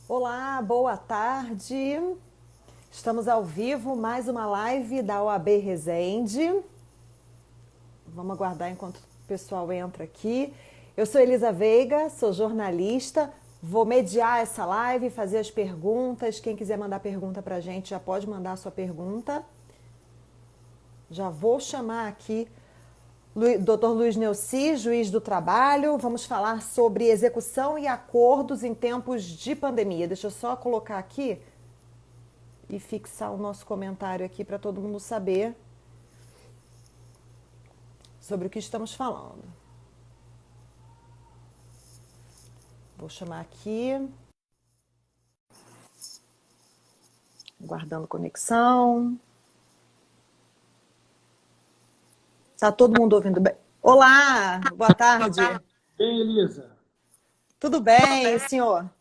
Olá, boa tarde. Estamos ao vivo, mais uma live da OAB Resende. Vamos aguardar enquanto o pessoal entra aqui. Eu sou Elisa Veiga, sou jornalista. Vou mediar essa live, fazer as perguntas. Quem quiser mandar pergunta para a gente já pode mandar a sua pergunta. Já vou chamar aqui Dr. Luiz Neuci, juiz do trabalho. Vamos falar sobre execução e acordos em tempos de pandemia. Deixa eu só colocar aqui e fixar o nosso comentário aqui para todo mundo saber sobre o que estamos falando. Vou chamar aqui. Guardando conexão. Está todo mundo ouvindo bem? Olá, boa tarde. Bem, Elisa. Tudo bem, senhor?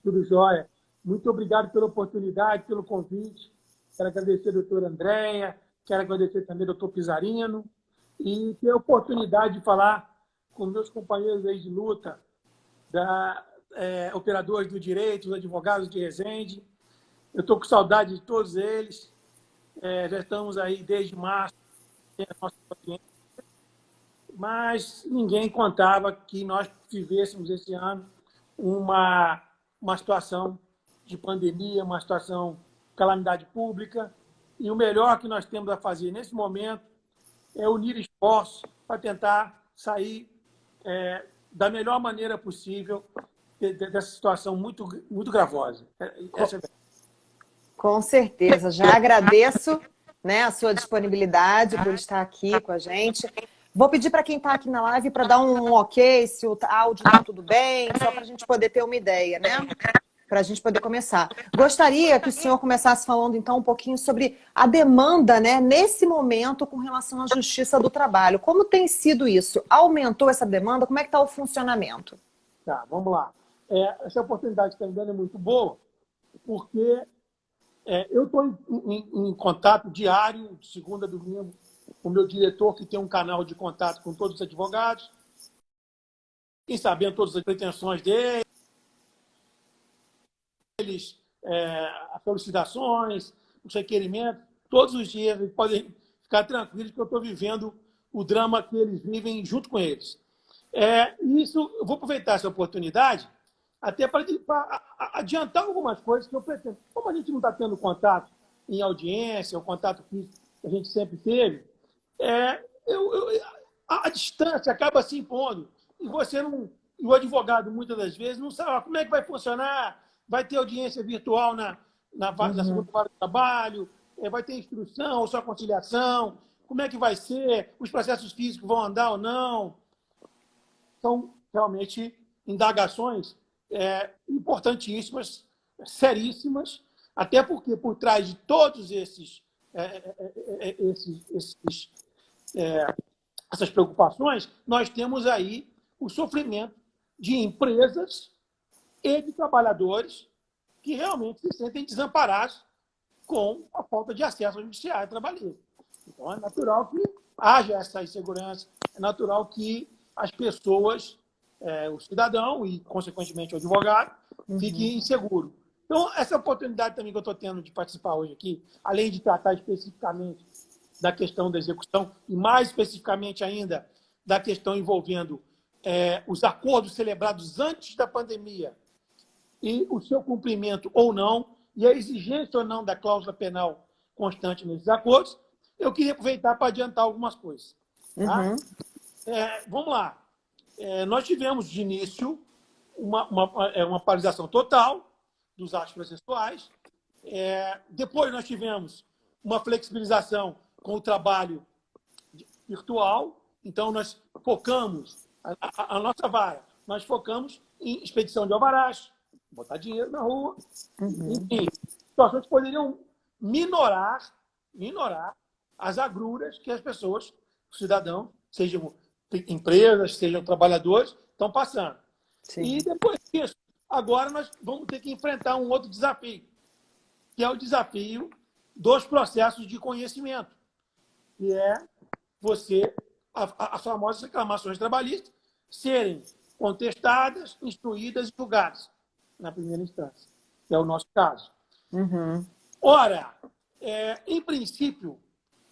Tudo jóia. Muito obrigado pela oportunidade, pelo convite. Quero agradecer a doutora Andréia, quero agradecer também ao doutor Pizarino e ter a oportunidade de falar com meus companheiros aí de luta, operadores do direito, os advogados de Resende. Eu estou com saudade de todos eles. Já estamos aí desde março, a nossa audiência, mas ninguém contava que nós vivêssemos esse ano uma situação de pandemia, uma situação de calamidade pública, e o melhor que nós temos a fazer nesse momento é unir esforços para tentar sair da melhor maneira possível dessa situação muito, muito gravosa. Essa é a... Com certeza, já agradeço, né, a sua disponibilidade por estar aqui com a gente. Vou pedir para quem está aqui na live para dar um ok, se o áudio está tudo bem, só para a gente poder ter uma ideia, né? Para a gente poder começar. Gostaria que o senhor começasse falando, então, um pouquinho sobre a demanda, né, nesse momento, com relação à Justiça do Trabalho. Como tem sido isso? Aumentou essa demanda? Como é que está o funcionamento? Tá, vamos lá. Essa oportunidade que está me dando é muito boa, porque eu estou em contato diário, de segunda a domingo, com o meu diretor, que tem um canal de contato com todos os advogados, e sabendo todas as pretensões deles, as solicitações, os requerimentos. Todos os dias eles podem ficar tranquilos que eu estou vivendo o drama que eles vivem junto com eles. Eu vou aproveitar essa oportunidade até para adiantar algumas coisas que eu pretendo. Como a gente não está tendo contato em audiência, o contato que a gente sempre teve, a distância acaba se impondo. E você não, o advogado, muitas das vezes, não sabe como é que vai funcionar. Vai ter audiência virtual na segunda vara do trabalho, vai ter instrução ou só conciliação, como é que vai ser, os processos físicos vão andar ou não. São realmente indagações importantíssimas, seríssimas, até porque por trás de todos essas preocupações, nós temos aí o sofrimento de empresas e de trabalhadores que realmente se sentem desamparados com a falta de acesso ao judiciário trabalhista. Então, é natural que haja essa insegurança, é natural que as pessoas, o cidadão e, consequentemente, o advogado, fiquem inseguros. Então, essa oportunidade também que eu estou tendo de participar hoje aqui, além de tratar especificamente da questão da execução e, mais especificamente ainda, da questão envolvendo os acordos celebrados antes da pandemia e o seu cumprimento ou não, e a exigência ou não da cláusula penal constante nesses acordos, eu queria aproveitar para adiantar algumas coisas. Tá? Vamos lá. Nós tivemos, de início, uma paralisação total dos atos processuais. Depois nós tivemos uma flexibilização com o trabalho virtual. Então, nós focamos, a nossa vara, nós focamos em expedição de alvarás, botar dinheiro na rua, enfim, situações que poderiam minorar as agruras que as pessoas, os cidadãos, sejam empresas, sejam trabalhadores, estão passando. Sim. E depois disso, agora nós vamos ter que enfrentar um outro desafio, que é o desafio dos processos de conhecimento, que é as famosas reclamações trabalhistas serem contestadas, instruídas e julgadas na primeira instância. que é o nosso caso. Uhum. Ora, em princípio,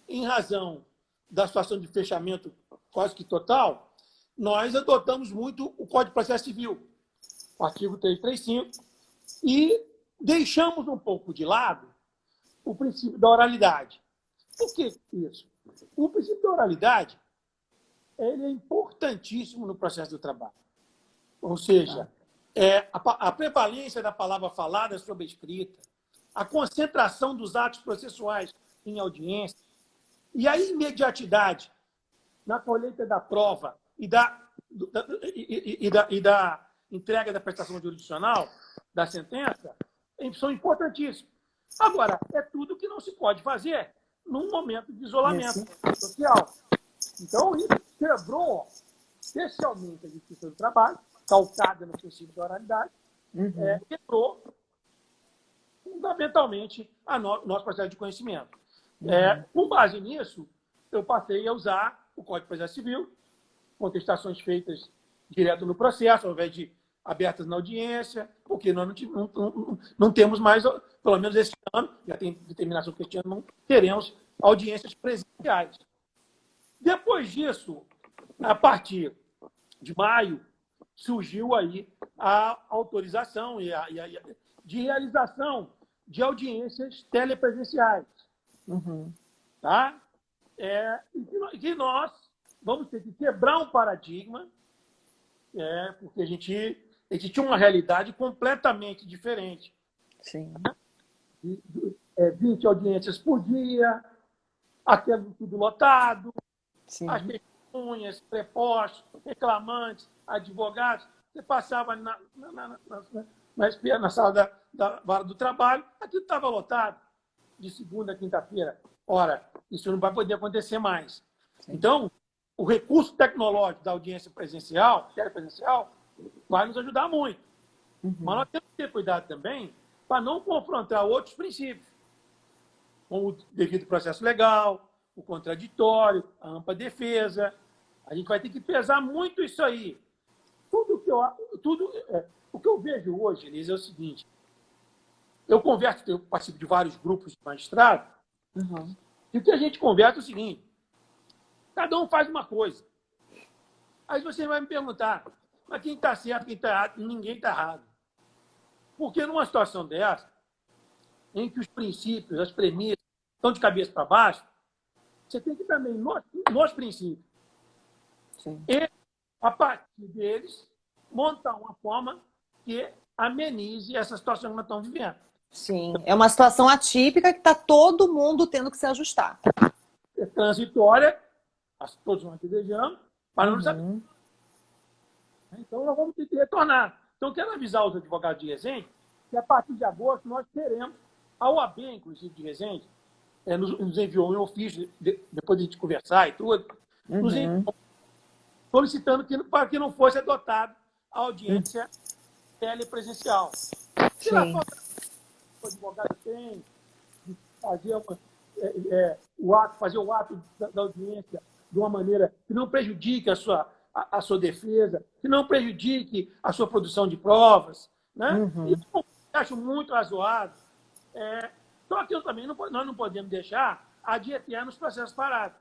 em razão da situação de fechamento quase que total, nós adotamos muito o Código de Processo Civil, o artigo 335, e deixamos um pouco de lado o princípio da oralidade. Por que isso? O princípio da oralidade ele é importantíssimo no processo do trabalho. Ou seja, a prevalência da palavra falada sobre a escrita, a concentração dos atos processuais em audiência e a imediatidade na colheita da prova e da entrega da prestação jurisdicional da sentença são importantíssimos. Agora, é tudo que não se pode fazer num momento de isolamento social. Então, isso quebrou especialmente a Justiça do Trabalho, calcada no princípio da oralidade, quebrou fundamentalmente o nosso processo de conhecimento. Com base nisso, eu passei a usar o Código de Processo Civil, contestações feitas direto no processo, ao invés de abertas na audiência, porque nós não temos mais, pelo menos esse ano, já tem determinação que este ano não teremos audiências presenciais. Depois disso, a partir de maio, surgiu aí a autorização de realização de audiências telepresenciais. Tá? E que nós vamos ter que quebrar um paradigma, porque a gente tinha uma realidade completamente diferente. Sim. 20 audiências por dia, aquele tudo lotado, Sim. as testemunhas, prepostos, reclamantes, advogados. Você passava na sala da vara do trabalho, aquilo estava lotado de segunda a quinta-feira. Ora, isso não vai poder acontecer mais. Sim. Então, o recurso tecnológico da audiência presencial, telepresencial, vai nos ajudar muito. Mas nós temos que ter cuidado também para não confrontar outros princípios, como o devido processo legal, o contraditório, a ampla defesa. A gente vai ter que pesar muito isso aí. O que eu vejo hoje, Elisa, é o seguinte. Eu participo de vários grupos de magistrados, e o que a gente conversa é o seguinte. Cada um faz uma coisa. Aí você vai me perguntar, mas quem está certo, quem está errado? Ninguém está errado. Porque numa situação dessa, em que os princípios, as premissas estão de cabeça para baixo, você tem que também, nos princípios, Sim. E, a partir deles, montar uma forma que amenize essa situação que nós estamos vivendo. Sim, é uma situação atípica que está todo mundo tendo que se ajustar. É transitória, todos nós desejamos, mas não sabemos. Então, nós vamos ter que retornar. Então, quero avisar os advogados de Resende que, a partir de agosto, nós teremos, a OAB, inclusive, de Resende, nos enviou um ofício, depois de a gente conversar e tudo, nos enviou, solicitando para que não fosse adotada a audiência telepresencial. Se na forma que o advogado tem de fazer o ato da audiência de uma maneira que não prejudique a sua defesa, que não prejudique a sua produção de provas, né? Isso eu acho muito razoável. Só que também nós não podemos deixar ad eterno nos processos parados.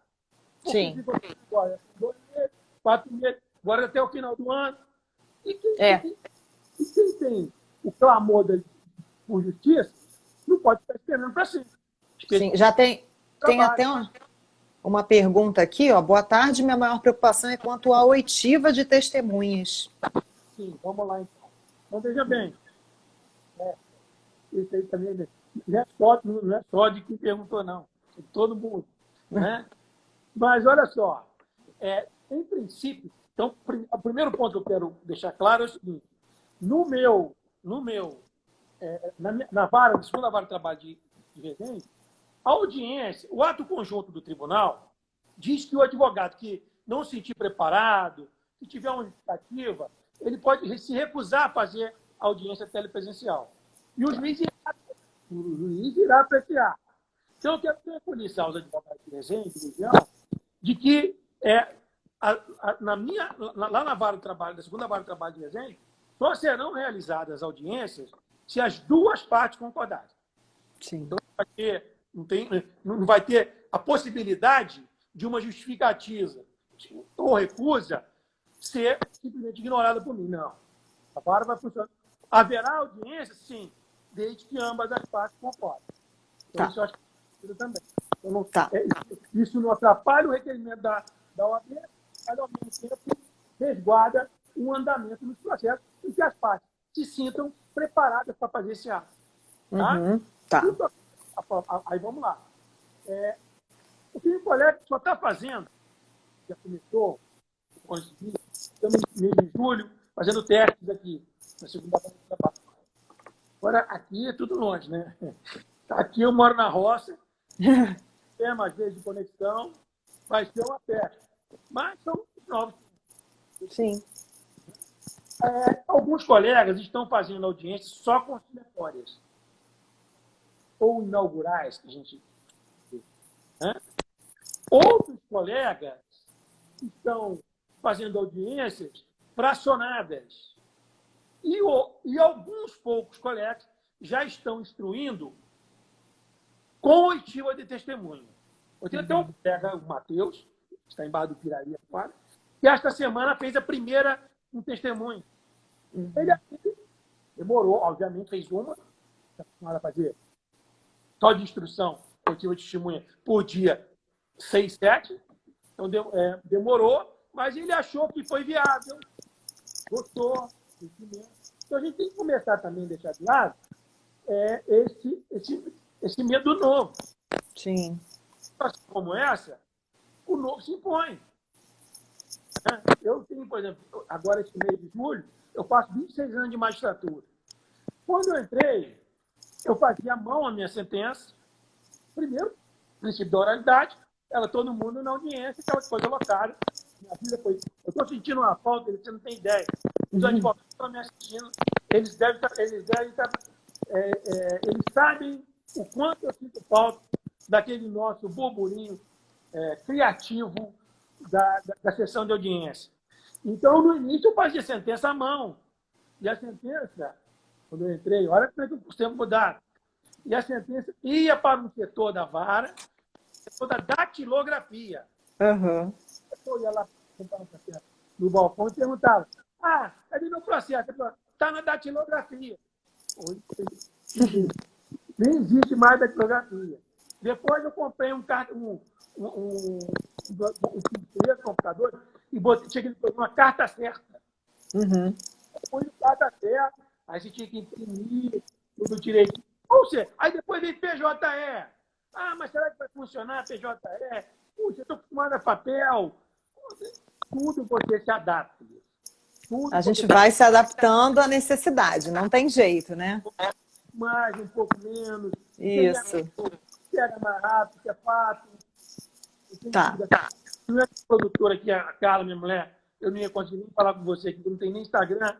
Porque ficou agora 2 meses, 4 meses, agora até o final do ano. E quem tem o clamor por justiça não pode ficar esperando para sempre. Sim, já tem até uma pergunta aqui, ó. Boa tarde, minha maior preocupação é quanto à oitiva de testemunhas. Sim, vamos lá então. Então, veja bem. Isso aí também não é só de quem perguntou, não. É de todo mundo. Né? Mas, olha só, em princípio, então, o primeiro ponto que eu quero deixar claro é o seguinte. Na segunda vara de trabalho de Resende, a audiência, o ato conjunto do tribunal diz que o advogado que não se sentir preparado, que tiver uma justificativa, ele pode se recusar a fazer a audiência telepresencial. E o juiz irá apreciar. Então, eu quero tranquilizar os advogados de Resende, de que lá na vara de trabalho, da segunda vara de trabalho de Resende, só serão realizadas audiências se as duas partes concordarem. Sim. Então, não vai ter a possibilidade de uma justificativa ou recusa ser simplesmente ignorada por mim. Não. A vara vai funcionar. Haverá audiência, sim, desde que ambas as partes concordem. Então, Tá. isso eu acho que é também. Então, não, Tá. isso não atrapalha o requerimento da OAB, mas, ao mesmo tempo, resguarda o andamento dos processos e que as partes se sintam preparadas para fazer esse ato. Tá? Uhum. Tá. Então, aí vamos lá. O que o colega só está fazendo, já começou, estamos no mês de julho, fazendo testes aqui, na segunda-feira do trabalho. Agora, aqui é tudo longe, né? Aqui eu moro na roça, tem mais vezes de conexão, vai ser uma teste. Mas são novos. Sim. Alguns colegas estão fazendo audiências só conciliatórias ou inaugurais, que a gente diz, né? Outros colegas estão fazendo audiências fracionadas. E alguns poucos colegas já estão instruindo com oitiva de testemunha. Eu tenho até um colega, o Matheus, que está em Barra do Piraí, que esta semana fez a primeira um testemunho. Ele demorou, obviamente, fez uma, para fazer só de instrução, oitiva de testemunha, por dia 6, 7. Então, demorou, mas ele achou que foi viável, gostou. Então, a gente tem que começar também a deixar de lado esse medo novo. Sim. Situação como essa, o novo se impõe. Eu tenho, por exemplo, agora esse mês de julho, eu faço 26 anos de magistratura. Quando eu entrei, eu fazia à mão a minha sentença. Primeiro, princípio da oralidade, todo mundo na audiência, aquela coisa locada. Minha vida foi. Eu estou sentindo uma falta, você não tem ideia. Os advogados estão me assistindo, eles sabem o quanto eu sinto falta daquele nosso burburinho criativo da sessão de audiência. Então, no início, eu fazia sentença à mão. E a sentença, quando eu entrei, olha como é que os tempos mudaram. E a sentença ia para um setor da vara, setor da datilografia. Uhum. Eu ia lá no balcão e perguntava: cadê meu processo? Está na datilografia. Nem existe mais datilografia. Depois eu comprei um computador e tinha que uma carta certa. Uhum. Depois de carta certa, aí você tinha que imprimir tudo direitinho. Ou seja, aí depois veio PJE. Mas será que vai funcionar PJE? Puxa, eu estou acostumado a papel. Tudo você se adapta. A gente vai se adaptando à necessidade, não tem jeito, né? Mais, um pouco menos. Isso. Pega mais rápido, que é fácil. Tá. Não é produtora aqui, a Carla, minha mulher, eu não ia conseguir nem falar com você aqui, que não tem nem Instagram.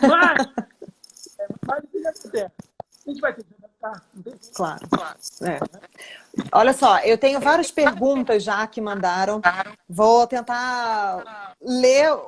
Mas o que acontece? A gente vai ter que adaptar. Claro. Olha só, eu tenho várias perguntas já que mandaram. Vou tentar ler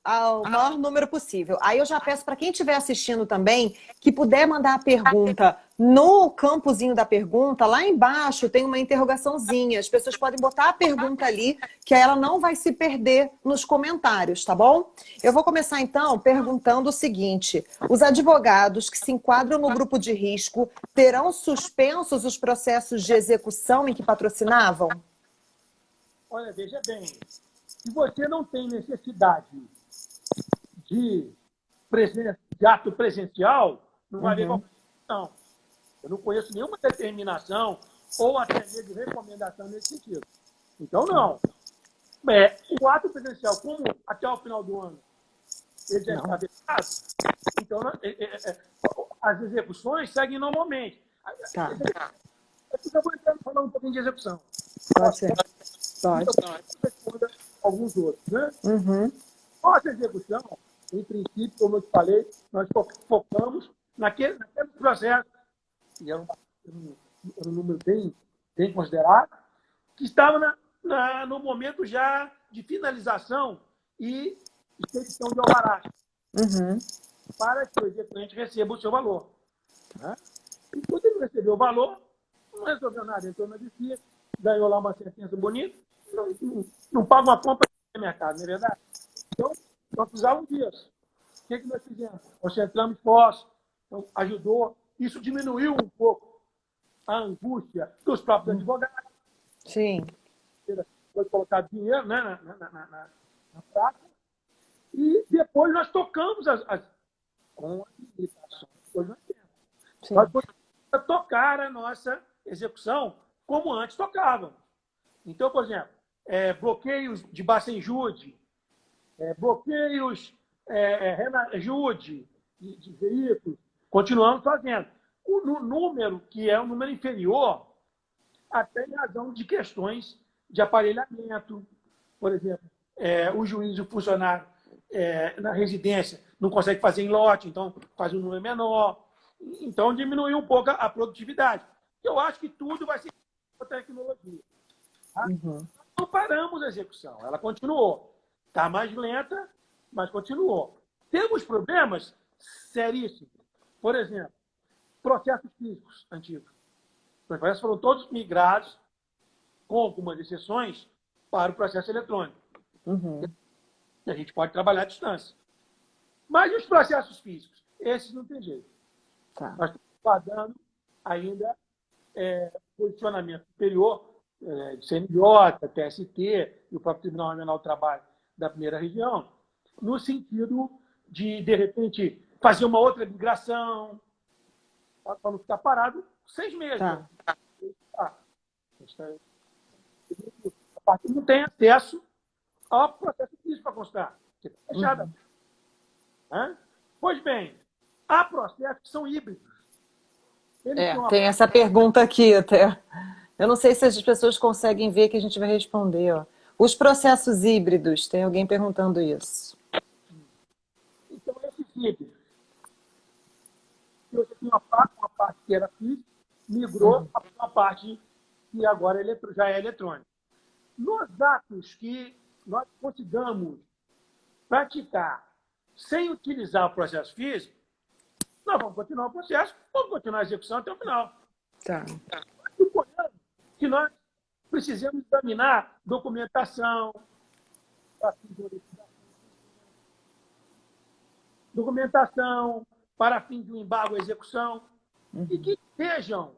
ao maior número possível. Aí eu já peço para quem estiver assistindo também que puder mandar a pergunta no campozinho da pergunta, lá embaixo tem uma interrogaçãozinha. As pessoas podem botar a pergunta ali, que ela não vai se perder nos comentários, tá bom? Eu vou começar então perguntando o seguinte: os advogados que se enquadram no grupo de risco terão suspensos os processos de execução em que patrocinavam? Olha, veja bem, se você não tem necessidade de ato presencial, não vai haver qualquer questão. Eu não conheço nenhuma determinação ou até mesmo recomendação nesse sentido. Então, não. O ato presencial, como até o final do ano ele já está vetado, então as execuções seguem normalmente. Tá. Eu vou entrar falando um pouquinho de execução. Pode ser. Pode. Então, responda alguns outros, né? Uhum. Nossa execução, em princípio, como eu te falei, nós focamos naquele processo, que era um número bem considerado, que estava no momento já de finalização e expedição de alvará, Uhum. para que o executante receba o seu valor. Né? Enquanto ele não recebeu o valor, não resolveu nada, entrou na justiça, ganhou lá uma sentença bonita, não paga uma compra no mercado, não é verdade? Então, nós precisávamos disso. O que nós fizemos? Concentramos esforços, então, ajudou. Isso diminuiu um pouco a angústia dos próprios advogados. Sim. Foi colocado dinheiro, né, na praça. E depois nós tocamos com as limitações. Depois nós temos. Sim. Nós conseguimos tocar a nossa execução como antes tocávamos. Então, por exemplo, bloqueios de Bacenjude, bloqueios Renajude de veículos, continuamos fazendo. O número, que é um número inferior, até em razão de questões de aparelhamento. Por exemplo, o juiz e o funcionário na residência não consegue fazer em lote, então faz um número menor. Então, diminuiu um pouco a produtividade. Eu acho que tudo vai ser com a tecnologia. Tá? Uhum. Não paramos a execução, ela continuou. Está mais lenta, mas continuou. Temos problemas seríssimos. Por exemplo, processos físicos antigos. Os processos foram todos migrados, com algumas exceções, para o processo eletrônico. Uhum. E a gente pode trabalhar à distância. Mas os processos físicos? Esses não tem jeito. Tá. Nós estamos guardando ainda posicionamento superior de CNJ, TST e o próprio Tribunal Regional do Trabalho da primeira região, no sentido de repente, fazer uma outra migração, para não ficar parado 6 meses. Tá. A parte não tem acesso ao processo físico para constar. Você está fechada. Pois bem, há processos que são híbridos. Tem essa pergunta aqui até. Eu não sei se as pessoas conseguem ver que a gente vai responder. Ó. Os processos híbridos, tem alguém perguntando isso. Então, esses híbridos, você tem uma parte que era física, migrou para uma parte que agora já é eletrônica. Nos atos que nós consigamos praticar sem utilizar o processo físico, nós vamos continuar o processo, vamos continuar a execução até o final. Tá. Suponhamos que nós precisamos examinar documentação, para fim de um embargo à execução, e que estejam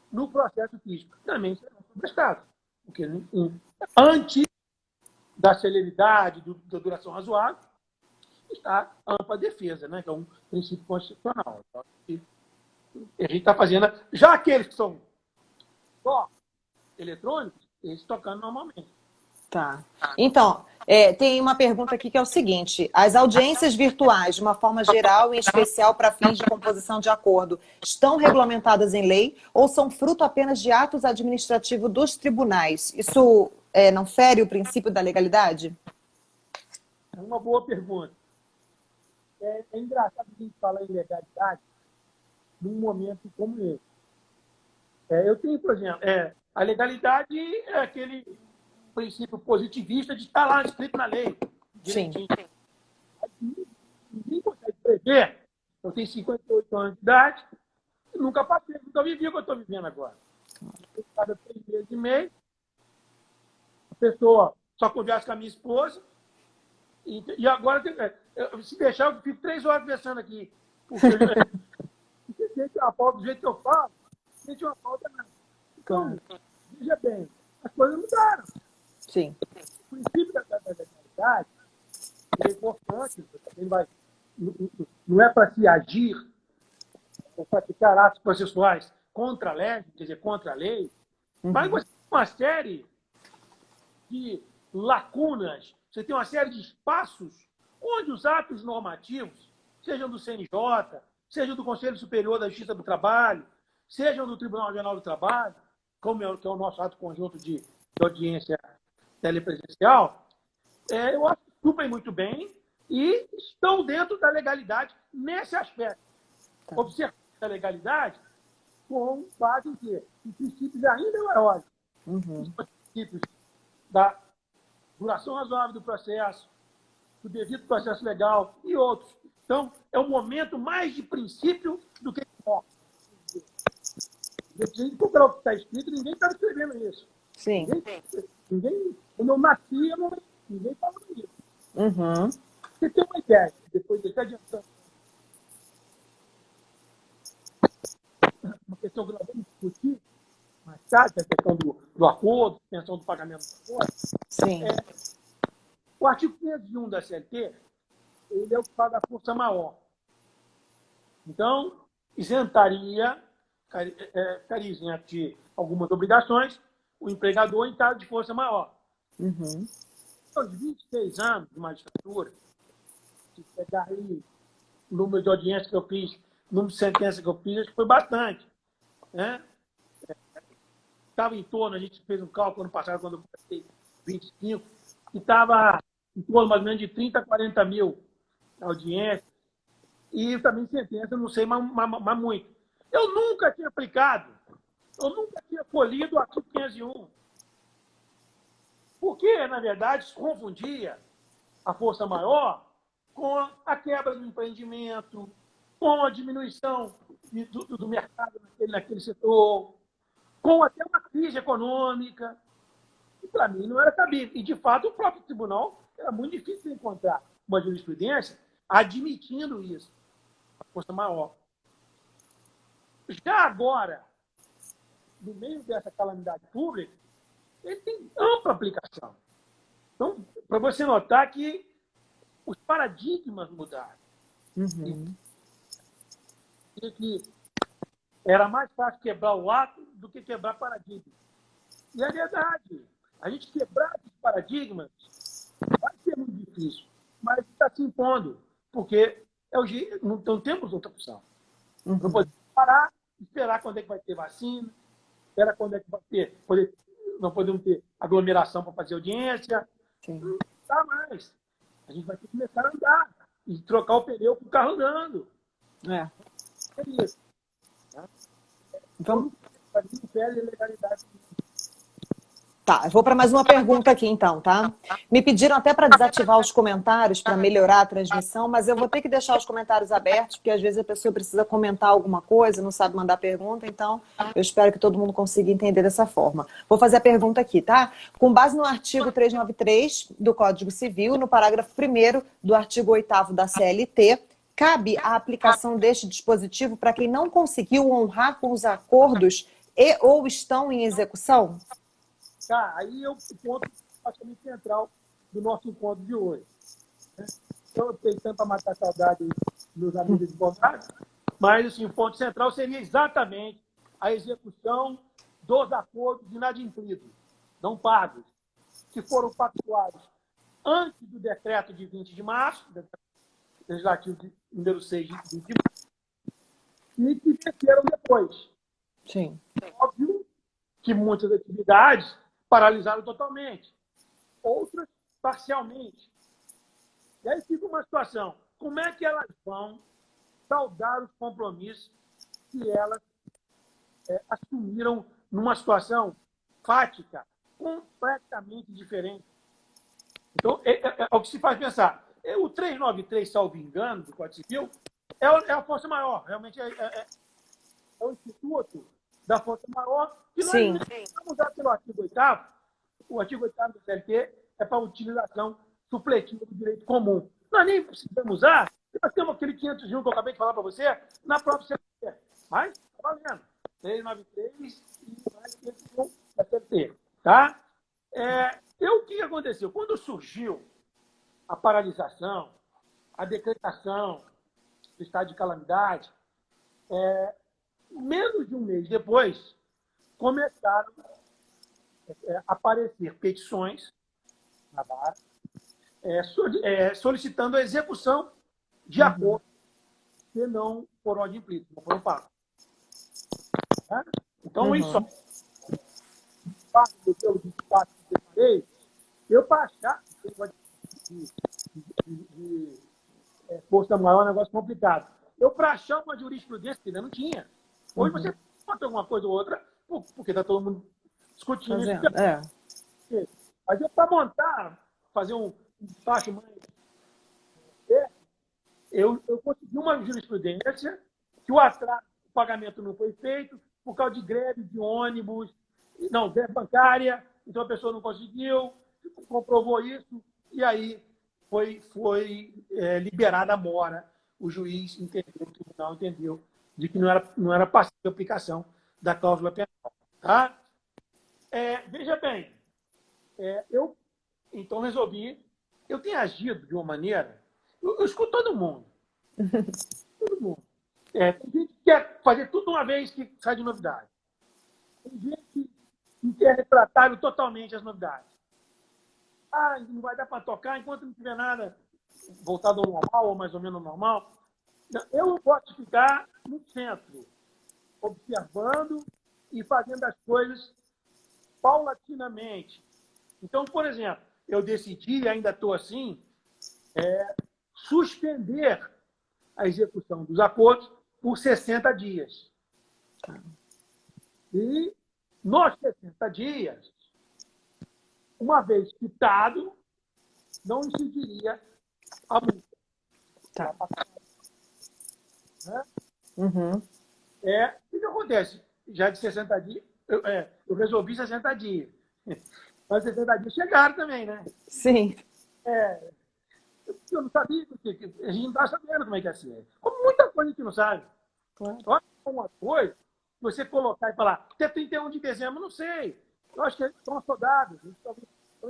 no processo físico. Também serão prestados. Porque antes da celeridade, da duração razoável, está a ampla defesa, né? Que é um princípio constitucional. Então, a gente está fazendo, já aqueles que são só eletrônicos, eles tocando normalmente. Tá. Então, tem uma pergunta aqui que é o seguinte: as audiências virtuais, de uma forma geral, em especial para fins de composição de acordo, estão regulamentadas em lei ou são fruto apenas de atos administrativos dos tribunais? Isso não fere o princípio da legalidade? É uma boa pergunta. É engraçado a gente falar em legalidade num momento como esse. Eu tenho, por exemplo, a legalidade é aquele princípio positivista de estar lá escrito na lei. Direitinho. Sim. Ninguém consegue prever. Eu tenho 58 anos de idade, nunca passei, nunca vivi o que eu estou vivendo agora. Cada 3 meses e meio, a pessoa só conversa com a minha esposa, e agora, se deixar, eu fico 3 horas conversando aqui. Porque você sente uma falta do jeito que eu falo, sente uma falta nada. Então, veja bem, as coisas mudaram. Sim. O princípio da legalidade é importante, não é para se agir, ou praticar atos processuais contra a lei, quer dizer, contra a lei, mas você tem uma série de lacunas, você tem uma série de espaços onde os atos normativos, sejam do CNJ, sejam do Conselho Superior da Justiça do Trabalho, sejam do Tribunal Regional do Trabalho, que é o nosso ato conjunto de audiência telepresencial, eu acho que cumprem muito bem e estão dentro da legalidade nesse aspecto. Tá. Observar a legalidade com base em quê? Em princípios ainda maiores. Os princípios da duração razoável do processo, do devido processo legal e outros. Então, é um momento mais de princípio do que de forma. Se a gente procurar o que está escrito, ninguém está escrevendo isso. Sim. Quando eu nasci, ninguém falou isso. Uhum. Você tem uma ideia, depois de adiantando uma questão que nós vamos discutir mais tarde, a questão do acordo, suspensão do pagamento do acordo. Sim. O artigo 501 da CLT, ele é o que fala da força maior. Então, isentaria, ficaria isento de algumas obrigações o empregador em caso de força maior. Uhum. Aos 26 anos de magistratura, se pegar aí o número de audiências que eu fiz, o número de sentenças que eu fiz, acho que foi bastante. Né? Estava em torno, a gente fez um cálculo ano passado, quando eu comecei 25, e estava em torno mais ou menos de 30 a 40 mil audiências. E também sentença, não sei, mas muito. Eu nunca tinha aplicado, eu nunca tinha polido o artigo 501. Porque, na verdade, se confundia a força maior com a quebra do empreendimento, com a diminuição do mercado naquele setor, com até uma crise econômica. E, para mim, não era cabível. E, de fato, o próprio tribunal era muito difícil encontrar uma jurisprudência admitindo isso, a força maior. Já agora, no meio dessa calamidade pública, ele tem ampla aplicação. Então, para você notar que os paradigmas mudaram. Uhum. E que era mais fácil quebrar o ato do que quebrar paradigmas. E é verdade. A gente quebrar esses paradigmas vai ser muito difícil, mas está se impondo, porque não temos outra opção. Uhum. Não podemos parar, esperar quando é que vai ter vacina, esperar quando é que vai ter. Não podemos ter aglomeração para fazer audiência. Sim. Não dá mais. A gente vai ter que começar a andar e trocar o pneu com o carro andando. É. É isso. Vamos. Não perde legalidade. Tá, eu vou para mais uma pergunta aqui então, tá? Me pediram até para desativar os comentários para melhorar a transmissão, mas eu vou ter que deixar os comentários abertos, porque às vezes a pessoa precisa comentar alguma coisa, não sabe mandar pergunta, então eu espero que todo mundo consiga entender dessa forma. Vou fazer a pergunta aqui, tá? Com base no artigo 393 do Código Civil, no parágrafo 1º do artigo 8º da CLT, cabe a aplicação deste dispositivo para quem não conseguiu honrar com os acordos e ou estão em execução? Tá, aí é o ponto praticamente central do nosso encontro de hoje. Eu tenho tanto para matar a saudade dos meus amigos advogados, mas assim, o ponto central seria exatamente a execução dos acordos inadimplidos, não pagos, que foram pactuados antes do decreto de 20 de março, legislativo número 6 de 20 de março, e que venceram depois. Sim. Óbvio que muitas atividades paralisaram totalmente, outras parcialmente. E aí fica uma situação, como é que elas vão saldar os compromissos que elas assumiram numa situação fática, completamente diferente? Então, é o que se faz pensar. O 393, salvo engano, do Código Civil, é a força maior, realmente é o instituto da força maior, que nós Sim. vamos usar pelo artigo 8º. O artigo 8º do CLT é para utilização supletiva do direito comum. Nós nem precisamos usar, nós temos aquele 501 que eu acabei de falar para você, na própria CLT. Mas, está valendo. 393 e mais 501 da CLT. Tá? O que aconteceu? Quando surgiu a paralisação, a decretação do estado de calamidade, menos de um mês depois, começaram a aparecer petições na vara solicitando a execução de acordos que não foram adimplidos, não foram pagos. Tá? Então, isso parte do que eu separei, eu para achar de força maior é um negócio complicado. Eu, para achar uma jurisprudência que ainda não tinha. Hoje você conta alguma coisa ou outra, porque está todo mundo discutindo isso. Mas eu, para montar, fazer um despacho mais. Eu consegui uma jurisprudência que o pagamento não foi feito, por causa de greve de ônibus, não, greve bancária, então a pessoa não conseguiu, comprovou isso, e aí foi liberada a mora. O juiz entendeu, o tribunal entendeu, de que não era passível a aplicação da cláusula penal. Tá? Veja bem, eu então resolvi, eu tenho agido de uma maneira, eu escuto todo mundo. Todo mundo. Tem gente que quer fazer tudo uma vez que sai de novidade. Tem gente que quer retratar totalmente as novidades. Não vai dar para tocar enquanto não tiver nada voltado ao normal, ou mais ou menos normal. Eu gosto de ficar no centro, observando e fazendo as coisas paulatinamente. Então, por exemplo, eu decidi, e ainda estou assim, suspender a execução dos acordos por 60 dias. E nos 60 dias, uma vez quitado, não incidiria a multa. Tá. Né? Uhum. O que acontece? Já de 60 dias, eu resolvi 60 dias. Mas 60 dias chegaram também, né? Sim. Eu não sabia, porque a gente não está sabendo como é que é assim. Como muita coisa a gente não sabe. Claro. Eu acho que uma coisa, você colocar e falar, até 31 de dezembro, não sei. Eu acho que são soldados, a gente talvez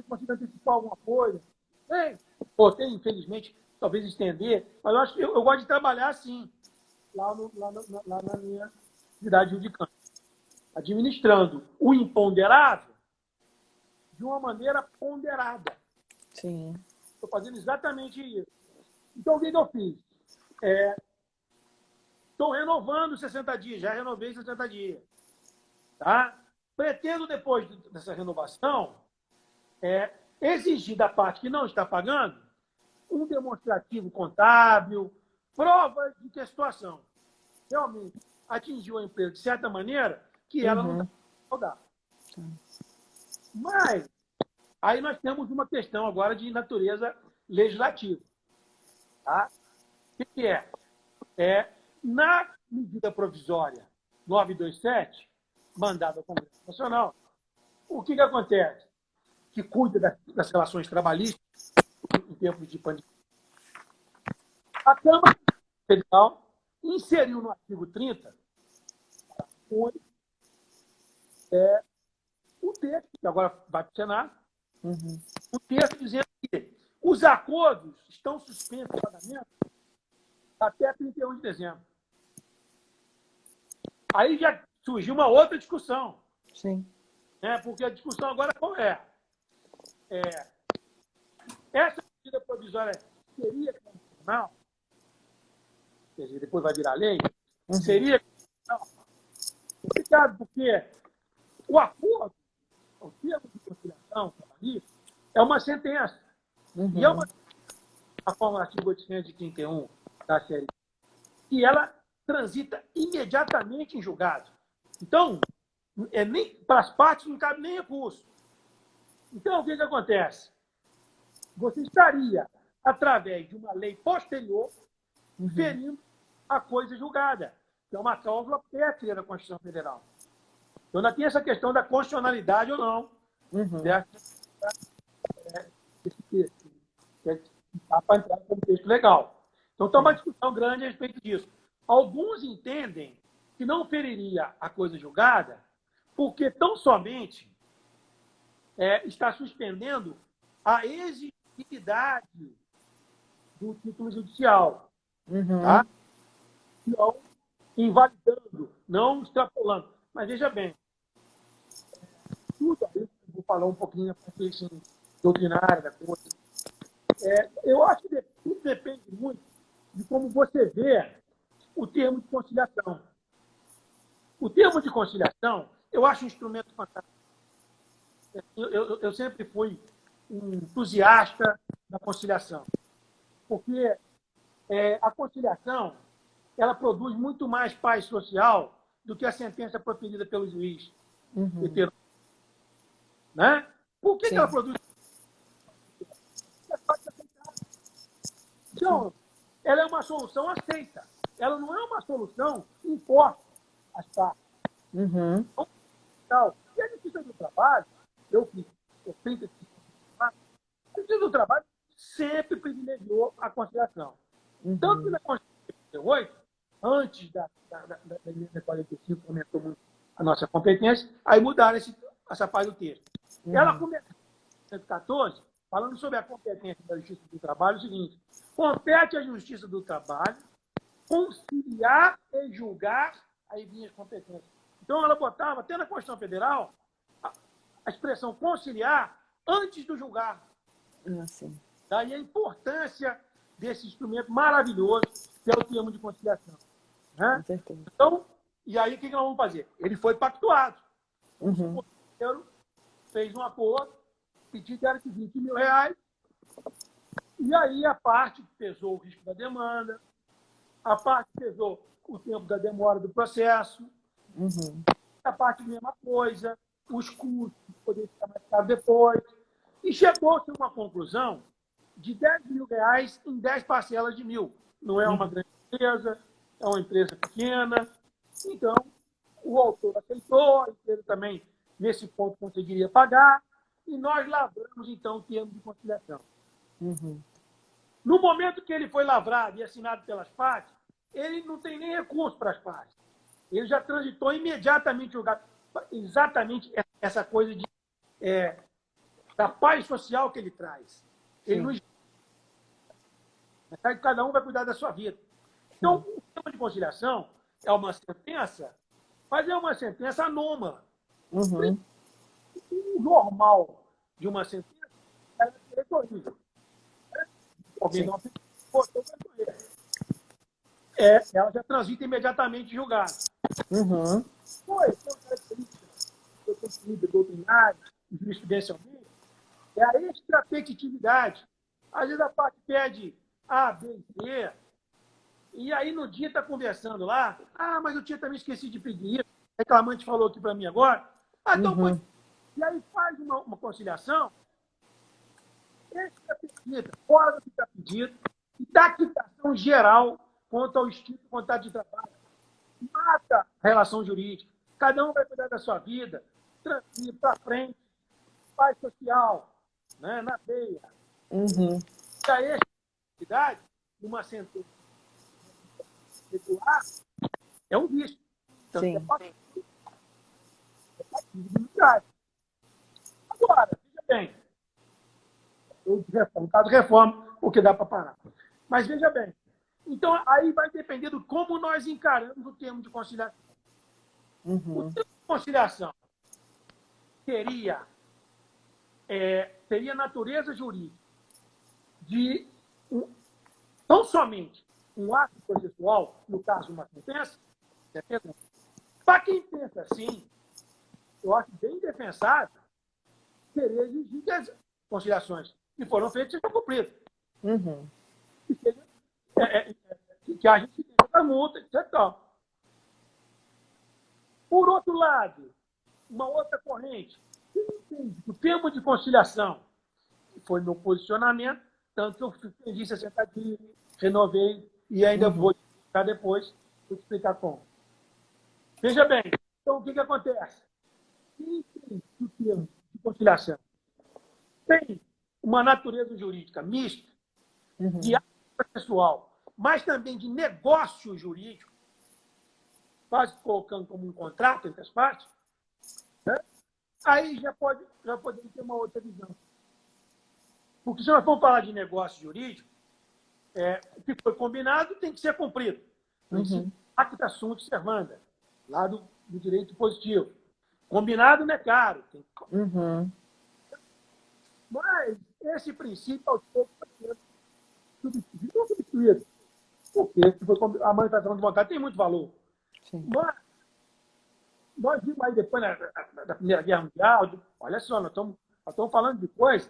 consiga antecipar alguma coisa. Tem, infelizmente, talvez estender, mas eu acho que eu gosto de trabalhar assim, lá na minha cidade judicante, administrando o imponderável de uma maneira ponderada. Sim. Estou fazendo exatamente isso. Então, o que eu fiz? Estou renovando 60 dias, já renovei 60 dias. Tá? Pretendo, depois dessa renovação, exigir da parte que não está pagando um demonstrativo contábil, provas de que a situação realmente atingiu a empresa de certa maneira que ela não está pagar. Mas aí nós temos uma questão agora de natureza legislativa. Tá? O que é? Na medida provisória 927, mandada ao Congresso Nacional, o que acontece? Que cuida das relações trabalhistas em tempos de pandemia. A Câmara Federal inseriu no artigo 30 o texto, que agora vai para o Senado, o texto dizendo que os acordos estão suspensos de pagamento até 31 de dezembro. Aí já surgiu uma outra discussão. Sim. Porque a discussão agora qual é? Essa medida provisória seria constitucional? Quer dizer, depois vai virar lei? Seria constitucional? Complicado, porque o acordo, o termo de conciliação trabalhista, é uma sentença. E é a forma do artigo 831 da série, que ela transita imediatamente em julgado. Então, nem para as partes não cabe nem recurso. Então, o que acontece? Você estaria, através de uma lei posterior, ferindo a coisa julgada, que é uma cláusula pétrea da Constituição Federal. Então, ainda tem essa questão da constitucionalidade ou não. Esse texto. Dá para entrar como texto legal. Então, está uma discussão grande a respeito disso. Alguns entendem que não feriria a coisa julgada porque tão somente está suspendendo a exigibilidade do título judicial. Tá? Não invalidando, não extrapolando. Mas veja bem, tudo aí, vou falar um pouquinho da parte doutrinária da coisa. Eu acho que tudo depende muito de como você vê o termo de conciliação. O termo de conciliação, eu acho um instrumento fantástico. Eu sempre fui um entusiasta da conciliação, porque a conciliação ela produz muito mais paz social do que a sentença proferida pelo juiz. Né? Por que ela produz? Então, ela é uma solução aceita. Ela não é uma solução imposta às partes. Uhum. E a Justiça do Trabalho, eu fiz 35 anos, a Justiça do Trabalho sempre privilegiou a conciliação. Tanto que na Constituição de 88, antes da emenda 45, que aumentou muito a nossa competência, aí mudaram essa parte do texto. Ela começou em 114, falando sobre a competência da Justiça do Trabalho, o seguinte: compete à Justiça do Trabalho conciliar e julgar, aí vinha as competências. Então, ela botava, até na Constituição Federal, a expressão conciliar antes do julgar. Sim. Daí a importância desse instrumento maravilhoso, que é o termo de conciliação. Né? Então, e aí o que nós vamos fazer? Ele foi pactuado. O conselheiro fez um acordo, pedido era de R$20 mil, e aí a parte pesou o risco da demanda, a parte pesou o tempo da demora do processo, a parte mesma coisa, os custos, poder ficar mais caro depois, e chegou-se a uma conclusão de R$10 mil em 10 parcelas de 1.000. Não é uma grande empresa, é uma empresa pequena. Então, o autor aceitou, a empresa também, nesse ponto, conseguiria pagar, e nós lavramos, então, o termo de conciliação. No momento que ele foi lavrado e assinado pelas partes, ele não tem nem recurso para as partes. Ele já transitou imediatamente julgado. Exatamente essa coisa da paz social que ele traz. Ele não... Cada um vai cuidar da sua vida. Então, o tema de conciliação é uma sentença, mas é uma sentença anômala. O normal de uma sentença é recorrível. Alguém não aceitou, ela já transita imediatamente julgada. Foi característica do conhecimento doutrinário, jurisprudencialmente, é a extrapetitividade. Às vezes a parte pede A, B e C, e aí no dia está conversando lá, mas eu tinha também esquecido de pedir isso, o reclamante falou aqui para mim agora, então, e aí faz uma conciliação extrapetida, fora do que está pedido, e da quitação geral quanto ao estilo de contrato de trabalho. Mata a relação jurídica. Cada um vai cuidar da sua vida, tranquilo, para frente, paz social, né, na veia. E a extrapetitividade, uma sentença regular, é um risco. Então, é passivo de imunidade. Agora, veja bem, no caso, reforma, o que dá para parar. Mas veja bem, então aí vai depender do como nós encaramos o termo de conciliação. O termo de conciliação teria natureza jurídica de não somente um ato processual, no caso uma sentença, para quem pensa assim, eu acho bem defensável querer exigir que as conciliações que foram feitas sejam cumpridas. Que a gente tenha essa multa, etc. Por outro lado, uma outra corrente, que entende que o termo de conciliação foi meu posicionamento, tanto que eu fiz 60 dias, renovei e ainda vou explicar depois, vou explicar como. Veja bem, então o que acontece? Quem entende que o termo de conciliação tem uma natureza jurídica mista, de ato processual, mas também de negócio jurídico, quase colocando como um contrato entre as partes, né? Aí já poderia ter uma outra visão. Porque se nós formos falar de negócio jurídico, o que foi combinado tem que ser cumprido. Acta sunt servanda, lá do direito positivo. Combinado não é caro. Mas esse princípio, aos poucos, vai sendo substituído. Porque a manifestação de vontade tem muito valor. Mas nós vimos aí depois da Primeira Guerra Mundial, olha só, nós estamos falando de coisa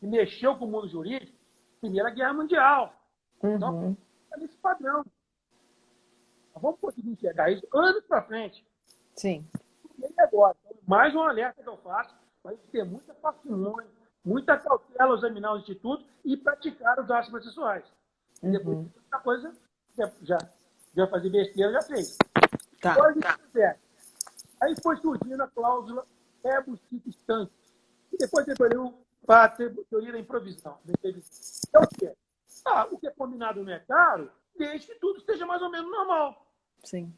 que mexeu com o mundo jurídico, Primeira Guerra Mundial. Então, é nesse padrão. Nós vamos conseguir enxergar isso anos para frente. Sim. E agora, então, mais um alerta que eu faço, para ter muita parcimônia, muita cautela ao examinar o instituto e praticar os atos processuais. Depois, outra coisa, já fazer besteira, já fez. Tá. Agora, a gente Aí foi surgindo a cláusula rebus sic stantibus, e depois evoluiu para a teoria da improvisão. Então, o quê? O que é combinado não é caro, desde que tudo esteja mais ou menos normal. Sim.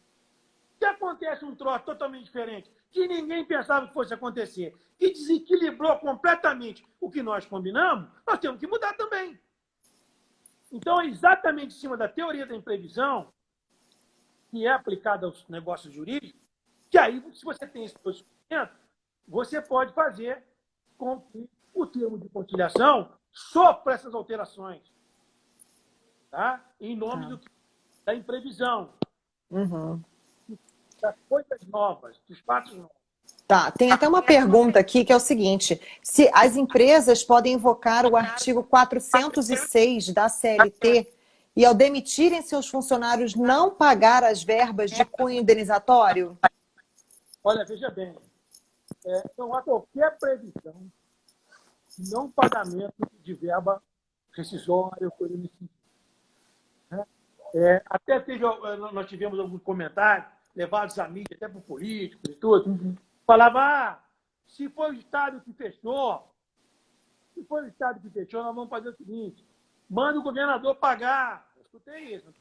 Se acontece um troço totalmente diferente, que ninguém pensava que fosse acontecer, que desequilibrou completamente o que nós combinamos, nós temos que mudar também. Então, é exatamente em cima da teoria da imprevisão, que é aplicada aos negócios jurídicos, que aí, se você tem esse posicionamento, você pode fazer com que o termo de conciliação sofra essas alterações, tá? Em nome da imprevisão, das coisas novas, dos fatos novos. Tá, tem até uma pergunta aqui que é o seguinte: se as empresas podem invocar o artigo 406 da CLT e, ao demitirem seus funcionários, não pagar as verbas de cunho indenizatório? Olha, veja bem, não há qualquer previsão de não pagamento de verba rescisória ou coisa nesse sentido. Né? Até nós tivemos alguns comentários levados à mídia, até por políticos e tudo, falava, se foi o Estado que fechou, nós vamos fazer o seguinte, manda o governador pagar. Eu escutei isso.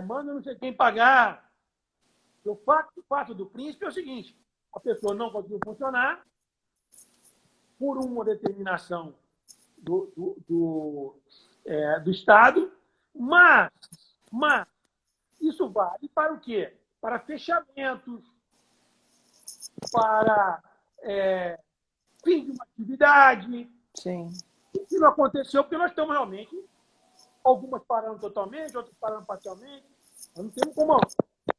Manda não sei quem pagar. O fato do príncipe é o seguinte, a pessoa não conseguiu funcionar por uma determinação do Estado, mas isso vale para o quê? Para fechamentos, para fim de uma atividade. Sim. Isso não aconteceu porque nós estamos realmente, algumas parando totalmente, outras parando parcialmente. Nós não temos como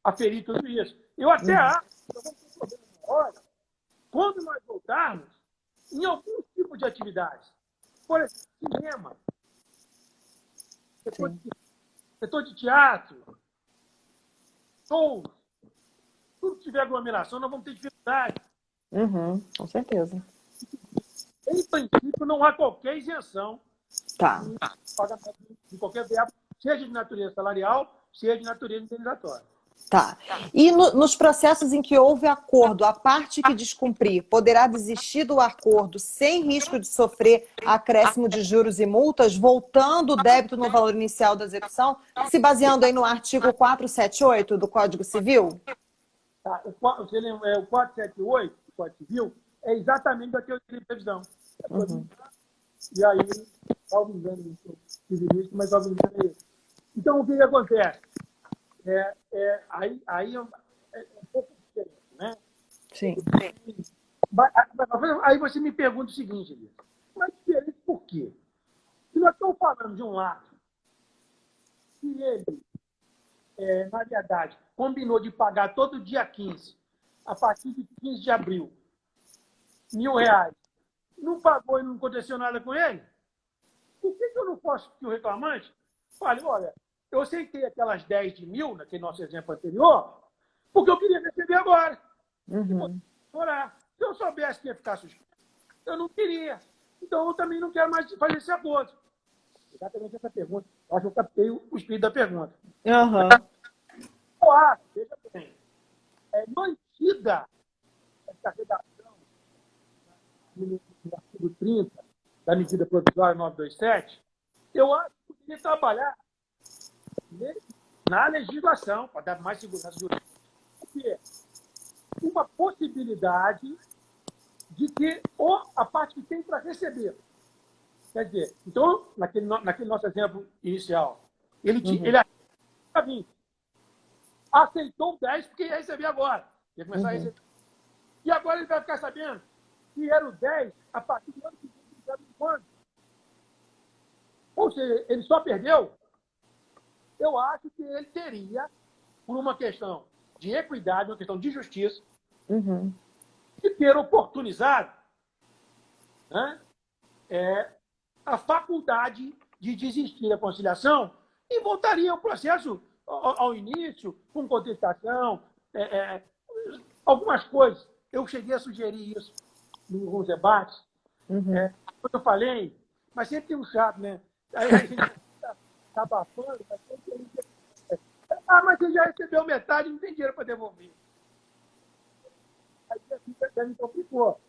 aferir tudo isso. Eu até acho que nós vamos ter problema na hora, quando nós voltarmos, em alguns tipos de atividades. Por exemplo, cinema, setor de teatro, shows, tudo que tiver aglomeração, nós vamos ter dificuldade. Com certeza. Em princípio, não há qualquer isenção Tá. de qualquer verbo, seja de natureza salarial, seja de natureza indenizatória. Tá. E nos processos em que houve acordo, a parte que descumprir poderá desistir do acordo sem risco de sofrer acréscimo de juros e multas, voltando o débito no valor inicial da execução, se baseando aí no artigo 478 do Código Civil? Tá. O 478 do Código Civil é exatamente a teoria de previsão. E aí, salvo engano, mas salvo engano é isso. Então, o que acontece? Aí é um pouco diferente, né? Sim. Aí você me pergunta o seguinte, Elisa, mas diferente por quê? Se nós estamos falando de um lado que ele, na verdade, combinou de pagar todo dia 15, a partir de 15 de abril, R$ 1.000, não pagou e não aconteceu nada com ele, por que eu não posso que o reclamante fale, olha, eu aceitei aquelas 10 de 1.000, naquele nosso exemplo anterior, porque eu queria receber agora. Se eu soubesse que ia ficar suspenso, eu não queria. Então, eu também não quero mais fazer esse acordo. Exatamente essa pergunta. Eu acho que eu captei o espírito da pergunta. Eu acho, veja bem, mantida essa redação no artigo 30 da medida provisória 927, eu acho que poderia trabalhar na legislação, para dar mais segurança jurídica, porque uma possibilidade de que a parte que tem para receber. Quer dizer, então, naquele nosso exemplo inicial, ele aceitou 10 porque ia receber agora. Ia começar a receber. E agora ele vai ficar sabendo que era o 10 a partir do ano que vem. Ou seja, ele só perdeu. Eu acho que ele teria, por uma questão de equidade, uma questão de justiça, de ter oportunizado, né, a faculdade de desistir da conciliação e voltaria ao processo ao início, com contestação, algumas coisas. Eu cheguei a sugerir isso em alguns debates. Quando eu falei, mas sempre tem um chato, né? Aí a gente está abafando, mas sempre mas você já recebeu metade, não tem dinheiro para devolver. Aí já me complicou.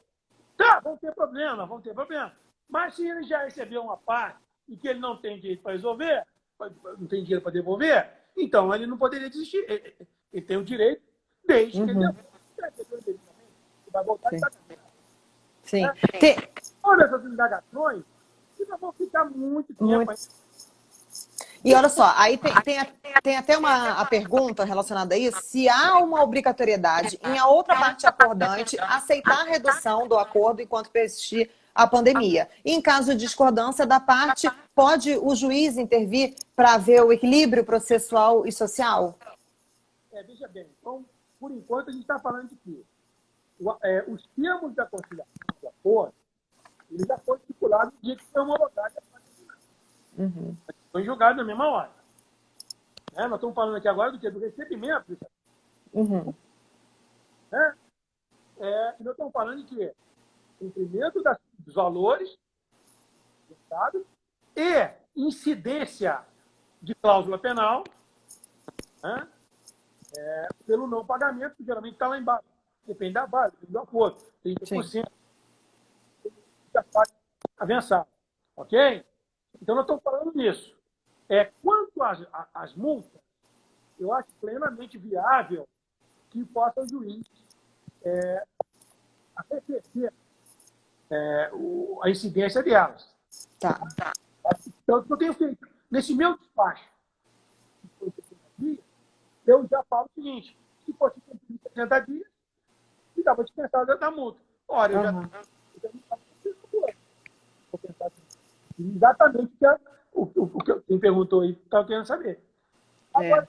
Tá, vão ter problema, vão ter problema. Mas se ele já recebeu uma parte e que ele não tem direito para resolver, não tem dinheiro para devolver, então ele não poderia desistir. Ele tem o direito, desde que ele devolva. Ele vai voltar e Sim. está Sim. né? Todas essas indagações ainda vão ficar muito tempo aí. E olha só, aí tem até a pergunta relacionada a isso, se há uma obrigatoriedade em a outra parte acordante aceitar a redução do acordo enquanto persistir a pandemia. E em caso de discordância da parte, pode o juiz intervir para ver o equilíbrio processual e social? Veja bem, então, por enquanto, a gente está falando de que os termos da conciliação do acordo, ele já foi estipulado no dia que foi homologado. Foi julgado na mesma hora. Nós estamos falando aqui agora do quê? Do recebimento. Né? E nós estamos falando de quê? Cumprimento dos valores do Estado e incidência de cláusula penal, né? Pelo não pagamento, que geralmente está lá embaixo. Depende da base, depende do acordo. 30% da parte avançada. Ok? Então, nós estamos falando nisso. Quanto às multas, eu acho plenamente viável que possa o juiz arrefecer a incidência delas. Tá. Então, eu tenho feito. Nesse meu despacho, eu já falo o seguinte: se fosse cumprir 60 dias, me dava dispensada da multa. Ora, eu já não vou pensar assim. Exatamente o que quem perguntou aí estava querendo saber. Agora,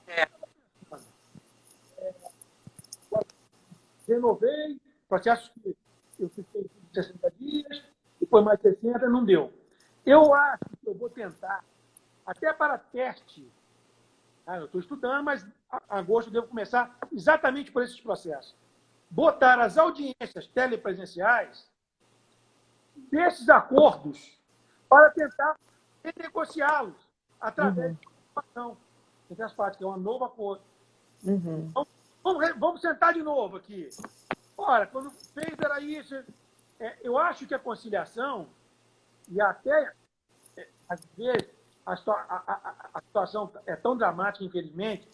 renovei, processos que eu fiquei 60 dias, depois mais 60, não deu. Eu acho que eu vou tentar, até para teste, eu estou estudando, mas em agosto eu devo começar exatamente por esses processos. Botar as audiências telepresenciais desses acordos para tentar renegociá-los através de participação entre as partes, que é um novo acordo. Então, vamos sentar de novo aqui. Ora, quando fez era isso. Eu acho que a conciliação, e até, às vezes, a situação é tão dramática, infelizmente,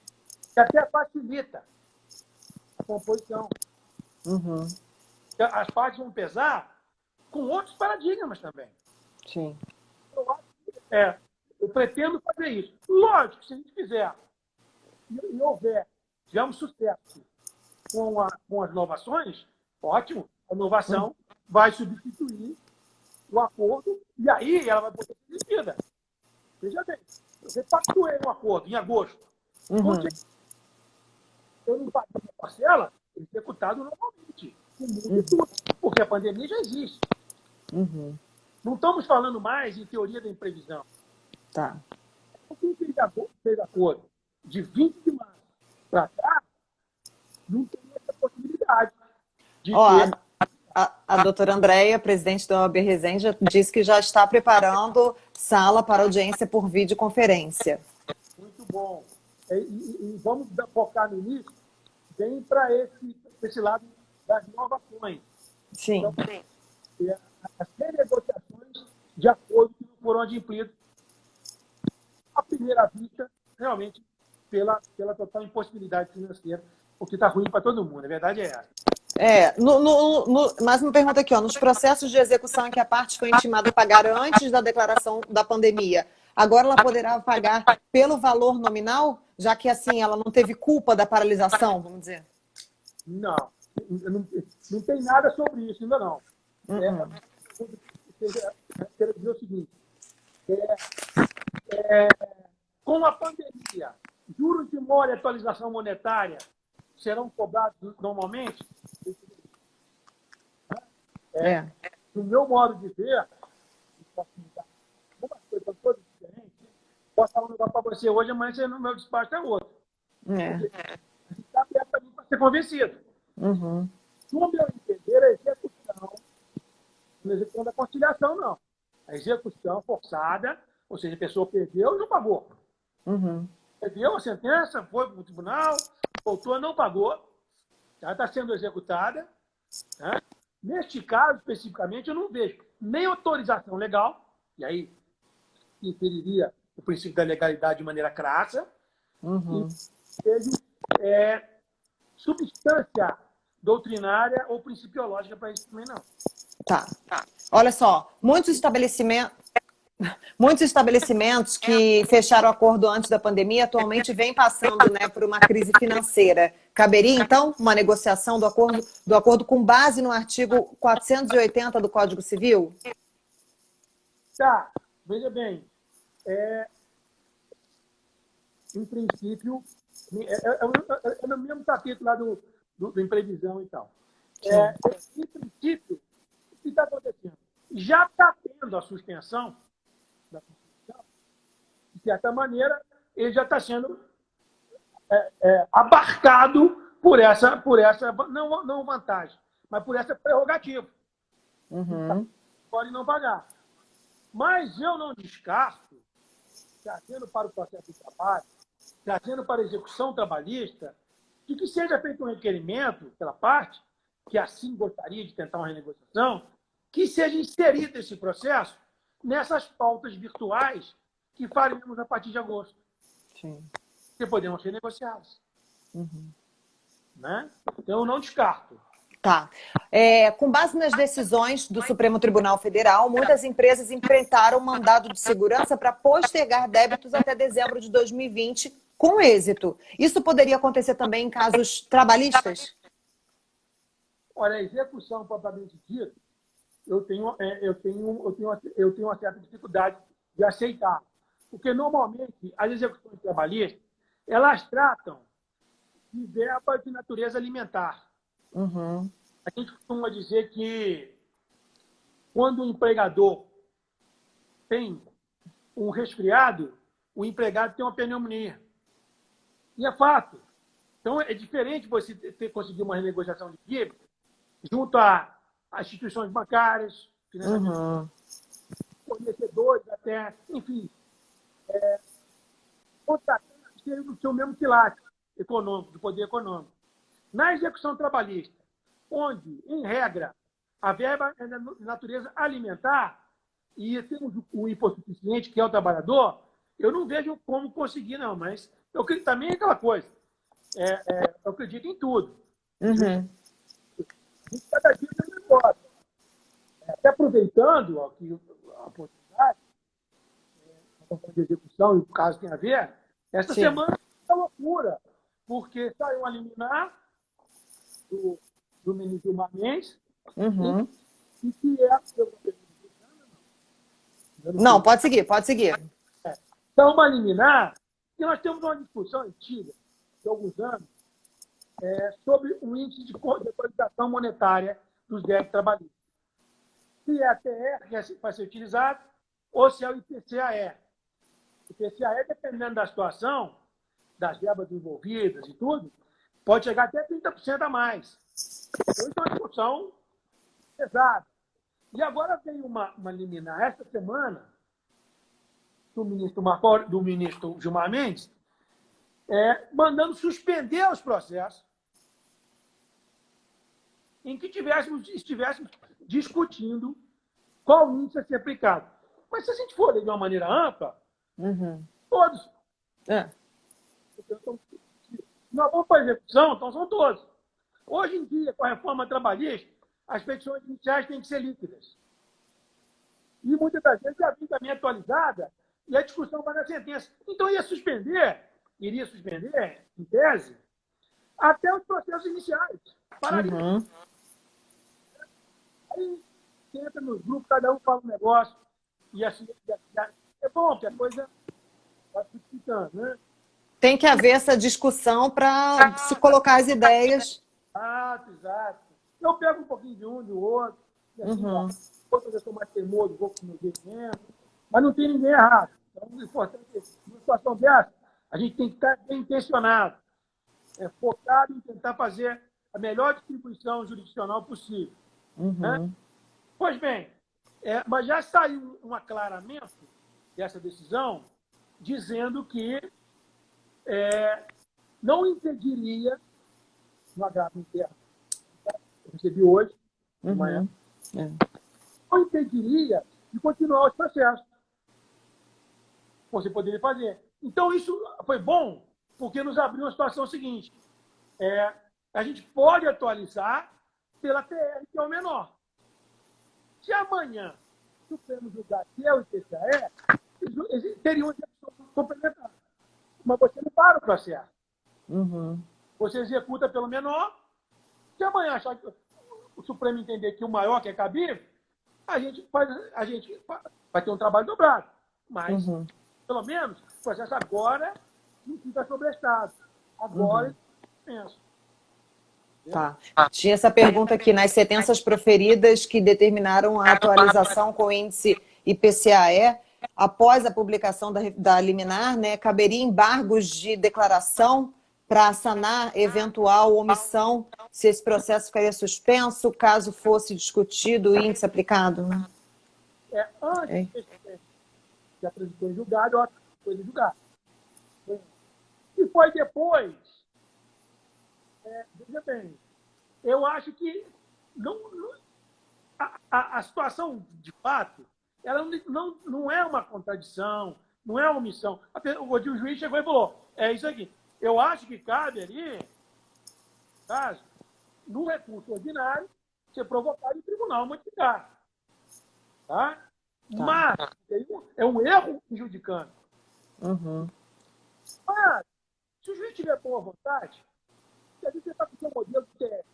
que até facilita a composição. As partes vão pesar com outros paradigmas também. Sim. Eu pretendo fazer isso. Lógico, se a gente fizer e houver, tivermos sucesso com as inovações, ótimo, a inovação vai substituir o acordo e aí ela vai poder ser exigida. Veja bem, eu pactuei um acordo em agosto. Eu não paguei uma parcela, executado normalmente. Porque a pandemia já existe. Não estamos falando mais em teoria da imprevisão. Tá. Quem fez acordo de 20 de março para cá, não tem essa possibilidade de ter... A doutora Andréia, presidente da OAB Resende, disse que já está preparando sala para audiência por videoconferência. Muito bom. E vamos focar no início, bem para esse lado das inovações. Sim. Então, as renegociações de acordo que não foram adimplidos à primeira vista, realmente, pela total impossibilidade financeira, o que está ruim para todo mundo. A verdade é essa. Mais uma pergunta aqui, nos processos de execução em que a parte foi intimada a pagar antes da declaração da pandemia, agora ela poderá pagar pelo valor nominal, já que assim ela não teve culpa da paralisação, vamos dizer? Não tem nada sobre isso ainda não. Quero dizer o seguinte, com a pandemia, juros de mora e atualização monetária serão cobrados normalmente? No meu modo de ver, algumas coisas todas diferentes, posso falar um negócio para você hoje, amanhã no meu despacho é outro. Está aberto para mim para ser convencido. No meu entender, a execução, não é execução da conciliação, não. A execução forçada, ou seja, a pessoa perdeu e não pagou. Perdeu a sentença, foi para o tribunal, voltou, não pagou, já está sendo executada, Né? Neste caso, especificamente, eu não vejo nem autorização legal, e aí inferiria o princípio da legalidade de maneira crassa, e vejo substância doutrinária ou principiológica para isso também não. Tá. Olha só, muitos estabelecimentos que fecharam acordo antes da pandemia atualmente vêm passando, né, por uma crise financeira. Caberia, então, uma negociação do acordo com base no artigo 480 do Código Civil? Tá, veja bem. Em princípio, é no mesmo capítulo lá do imprevisão e tal. Em princípio, o que está acontecendo? Já está tendo a suspensão da Constituição, de certa maneira, ele já está sendo abarcado por essa não vantagem, mas por essa prerrogativa. Pode não pagar. Mas eu não descarto, trazendo para o processo de trabalho, trazendo para a execução trabalhista, de que seja feito um requerimento pela parte, que assim gostaria de tentar uma renegociação, que seja inserido esse processo nessas pautas virtuais que faremos a partir de agosto. Sim. Que podemos renegociá-las. Né? Então, eu não descarto. Tá. Com base nas decisões do Supremo Tribunal Federal, muitas empresas enfrentaram mandado de segurança para postergar débitos até dezembro de 2020 com êxito. Isso poderia acontecer também em casos trabalhistas? Olha, a execução propriamente dita, eu tenho uma certa dificuldade de aceitar. Porque, normalmente, as execuções trabalhistas, elas tratam de verbas de natureza alimentar. A gente costuma dizer que quando o empregador tem um resfriado, o empregado tem uma pneumonia. E é fato. Então, é diferente você conseguir uma renegociação de dívida junto a instituições bancárias, financiamento, fornecedores até, enfim, contratantes do seu mesmo quilate econômico, do poder econômico. Na execução trabalhista, onde, em regra, a verba é de natureza alimentar e temos o hipossuficiente, que é o trabalhador, eu não vejo como conseguir, não. Mas eu acredito também aquela coisa. Eu acredito em tudo. Cada dia tem um negócio. Até aproveitando aqui a oportunidade, de execução, e o caso tem a ver, essa semana é uma loucura, porque saiu a liminar do ministro Gilmar Mendes, e que Não, pode seguir, pode seguir. Então, uma liminar, que nós temos uma discussão antiga, de alguns anos, sobre o índice de atualização monetária dos débitos trabalhistas. Se é a TR que vai ser utilizado, ou se é o IPCAE. O IPCAE, dependendo da situação, das verbas envolvidas e tudo, pode chegar até 30% a mais. Então, isso é uma discussão pesada. E agora veio uma liminar, esta semana, do ministro Gilmar Mendes, mandando suspender os processos em que estivéssemos discutindo qual índice a ser aplicado. Mas se a gente for ler de uma maneira ampla, todos. Nós vamos para a execução, então são todos. Hoje em dia, com a reforma trabalhista, as petições iniciais têm que ser líquidas. E muitas das vezes a vinda também atualizada e a discussão vai na sentença. Então, iria suspender, em tese, até os processos iniciais. Pararia. Aí entra nos grupos, cada um fala um negócio, e assim, é bom que a coisa vai ficando, né? Tem que haver essa discussão para se colocar as ideias. Exato. Eu pego um pouquinho de um, do outro, e assim, outras eu sou mais teimoso, vou com o meu jeito mesmo, mas não tem ninguém errado. Então, o importante é que, numa situação dessa, a gente tem que estar bem intencionado, focado em tentar fazer a melhor distribuição jurisdicional possível. Né? Pois bem, mas já saiu um aclaramento dessa decisão, dizendo que não impediria, no agravo interno, recebi hoje, de manhã. Não impediria de continuar os processos. Você poderia fazer. Então, isso foi bom, porque nos abriu a situação seguinte. A gente pode atualizar pela TR, que é o menor. Se amanhã o Supremo julgar que é o IPCAE, eles teriam execução complementar. Mas você não para o processo. Você executa pelo menor. Se amanhã achar que o Supremo entender que o maior que é cabível, a gente vai ter um trabalho dobrado. Mas, pelo menos, o processo agora não fica sobrestado. Agora, penso. Tá. Tinha essa pergunta aqui, nas sentenças proferidas que determinaram a atualização com o índice IPCAE, após a publicação da liminar, né, caberia embargos de declaração para sanar eventual omissão, se esse processo ficaria suspenso, caso fosse discutido o índice aplicado? Né? Antes que apresentou em julgado, outra coisa julgada. E foi depois. Veja bem, eu acho que a situação, de fato, ela não é uma contradição, não é uma omissão. O juiz chegou e falou, é isso aqui. Eu acho que cabe ali, caso, no recurso ordinário, ser provocado em tribunal modificar. Tá? Mas é um erro injudicando. Mas, se o juiz tiver boa vontade, se a gente está com o seu modelo de TF,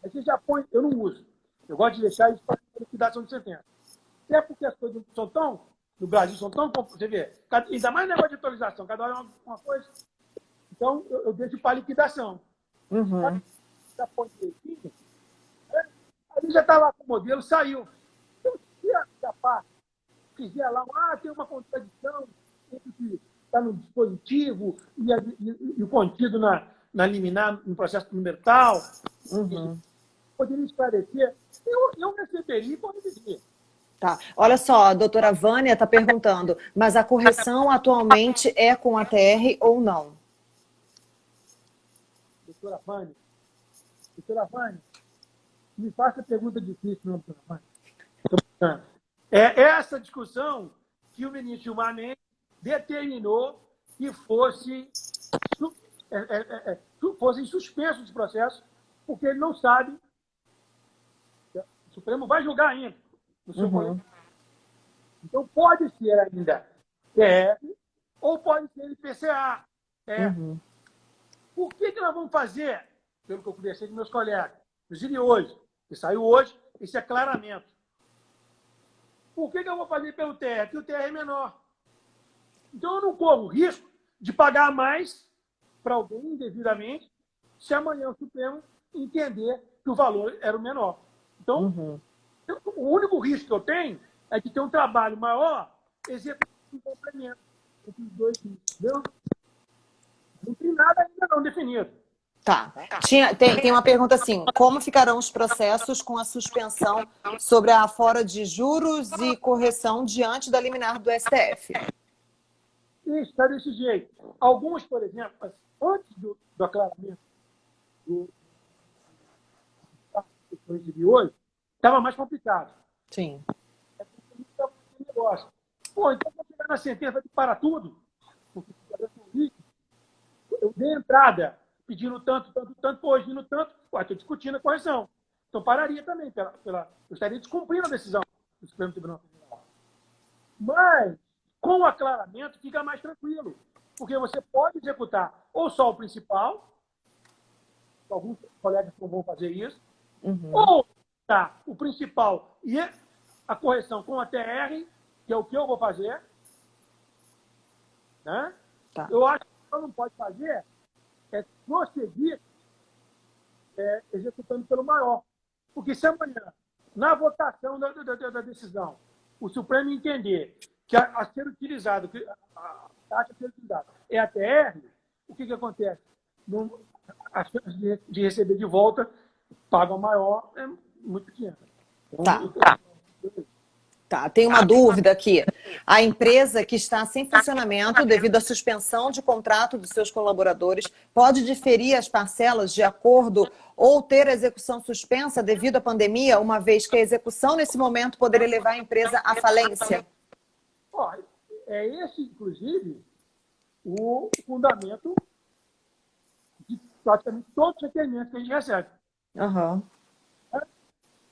aí você já põe, eu não uso. Eu gosto de deixar isso para liquidação de sentença. É porque as coisas são tão, no Brasil, são tão, você vê, ainda mais negócio de atualização, cada hora é uma coisa. Então, eu deixo para liquidação. Já põe direitinho, né? Aí já está lá com o modelo, saiu. Então, se a parte fizer lá, tem uma contradição entre o que está no dispositivo e o contido na liminar, no processo número tal, poderia esclarecer, eu receberia e corrigiria. Tá. Olha só, a doutora Vânia está perguntando, mas a correção atualmente é com a TR ou não? Doutora Vânia, me faça pergunta difícil, não, doutora Vânia. É essa discussão que o ministro Gilmar Mendes determinou que fossem suspensos os processos, porque ele não sabe. O Supremo vai julgar ainda no seu colégio. Então, pode ser ainda TF ou pode ser IPCA. Por que nós vamos fazer, pelo que eu conversei com meus colegas, inclusive hoje, que saiu hoje, esse aclaramento? Por que eu vou fazer pelo TR? Porque o TR é menor. Então, eu não corro o risco de pagar mais para alguém indevidamente se amanhã o Supremo entender que o valor era o menor. Então, o único risco que eu tenho é de ter um trabalho maior executando um complemento entre os dois riscos. Entendeu? Não tem nada ainda não definido. Tá. Tem uma pergunta assim, como ficarão os processos com a suspensão sobre a fora de juros e correção diante da liminar do STF? Isso, está desse jeito. Alguns, por exemplo, antes do aclaramento do que eu recebi hoje, estava mais complicado. Sim. Negócio. Então vou chegar na sentença de para tudo. Eu dei entrada pedindo tanto, corrigindo tanto, estou discutindo a correção. Então pararia também, eu estaria descumprindo a decisão do Supremo Tribunal Federal. Mas, com o aclaramento, fica mais tranquilo, porque você pode executar ou só o principal, alguns colegas não vão fazer isso, ou o principal e a correção com a TR, que é o que eu vou fazer, né? Tá. Eu acho que você não pode fazer é prosseguir executando pelo maior. Porque se amanhã, na votação da decisão, o Supremo entender que a ser utilizado, a taxa a ser utilizada é a TR, o que acontece? A chance de receber de volta paga maior é muito pequena. Então, Tá, tem uma dúvida aqui. A empresa que está sem funcionamento devido à suspensão de contrato dos seus colaboradores pode diferir as parcelas de acordo ou ter a execução suspensa devido à pandemia, uma vez que a execução nesse momento poderia levar a empresa à falência? Ó, é esse, inclusive, o fundamento de praticamente todos os requerimentos que a gente recebe. Uhum.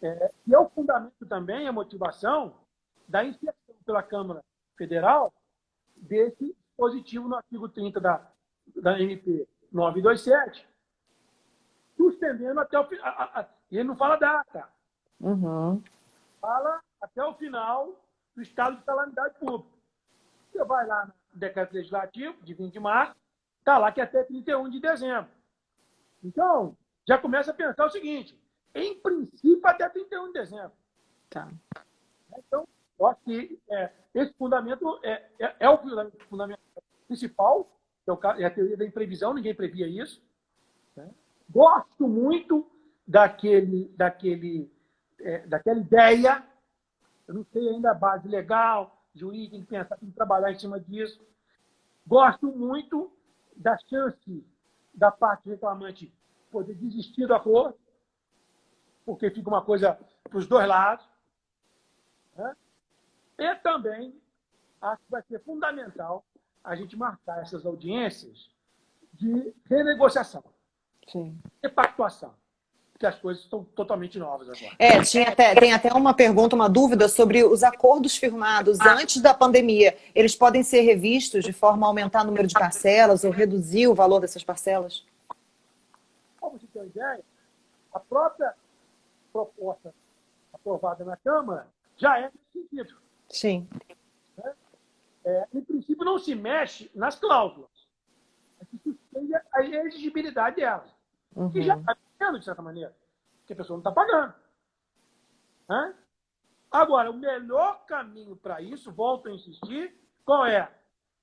E é o fundamento também, a motivação da inserção pela Câmara Federal desse dispositivo no artigo 30 da MP 927, suspendendo até o final. Ele não fala data, Uhum. fala até o final do estado de calamidade pública. Você vai lá no decreto legislativo de 20 de março, está lá que é até 31 de dezembro. Então, já começa a pensar o seguinte, em princípio até 31 de dezembro. Tá. Então, eu acho que esse fundamento é o fundamento principal, que é a teoria da imprevisão, ninguém previa isso. Né? Gosto muito daquela ideia, eu não sei ainda a base legal, jurídica, tem que pensar, tem que trabalhar em cima disso. Gosto muito da chance da parte reclamante poder desistir do acordo, porque fica uma coisa para os dois lados. Né? E também acho que vai ser fundamental a gente marcar essas audiências de renegociação, Sim. repactuação, porque as coisas estão totalmente novas agora. Tem até uma pergunta, uma dúvida sobre os acordos firmados antes da pandemia. Eles podem ser revistos de forma a aumentar o número de parcelas ou reduzir o valor dessas parcelas? Como você tem uma ideia, a própria proposta aprovada na Câmara já é nesse sentido. Sim. Em princípio, não se mexe nas cláusulas. Se suspende a exigibilidade delas. Uhum. Que já está pagando, de certa maneira. Porque a pessoa não está pagando. Né? Agora, o melhor caminho para isso, volto a insistir, qual é?